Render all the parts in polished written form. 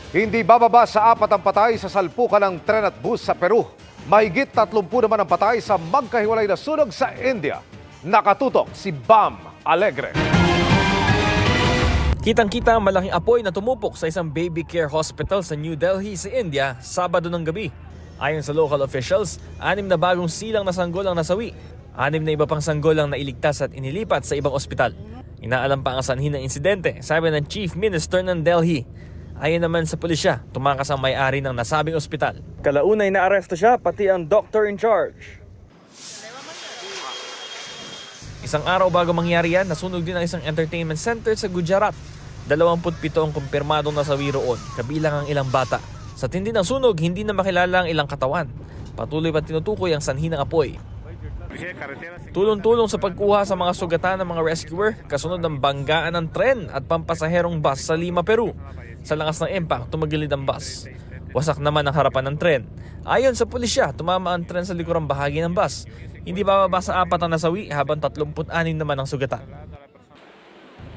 Hindi bababa sa 4 ang patay sa salpukan ng tren at bus sa Peru. Mahigit 30 naman ang patay sa magkahiwalay na sunog sa India. Nakatutok si Bam Alegre. Kitang-kita ang malaking apoy na tumupok sa isang baby care hospital sa New Delhi sa India, Sabado ng gabi. Ayon sa local officials, 6 na bagong silang na sanggol ang nasawi. 6 na iba pang sanggol ang nailigtas at inilipat sa ibang ospital. Inaalam pa ang sanhi ng insidente, sabi ng Chief Minister ng Delhi. Ayon naman sa pulisya, tumakas ang may-ari ng nasabing ospital. Kalaunay naaresto siya, pati ang doctor in charge. Isang araw bago mangyari yan, nasunog din ang isang entertainment center sa Gujarat. 27 ang kumpirmadong nasawi roon, kabilang ang ilang bata. Sa tindi ng sunog, hindi na makilala ang ilang katawan. Patuloy pa tinutukoy ang sanhi ng apoy. Tulong-tulong sa pagkuha sa mga sugatan ng mga rescuer, kasunod ng banggaan ng tren at pampasaherong bus sa Lima, Peru. Sa lakas ng impact, tumagilid ang bus. Wasak naman ang harapan ng tren. Ayon sa pulisya, tumama ang tren sa likurang bahagi ng bus. Hindi bababa sa 4 ang nasawi habang 36 naman ang sugatan.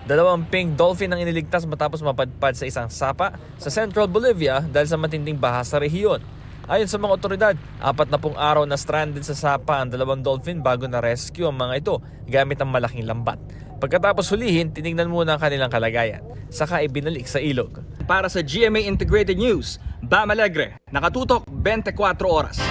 2 pink dolphin ang iniligtas matapos mapadpad sa isang sapa sa Central Bolivia dahil sa matinding baha sa rehiyon. Ayon sa mga otoridad, 40 araw na stranded sa sapa ang 2 dolphin bago na-rescue ang mga ito gamit ang malaking lambat. Pagkatapos hulihin, tinignan muna ang kanilang kalagayan, saka ibinalik sa ilog. Para sa GMA Integrated News, Bam Alegre, nakatutok 24 oras.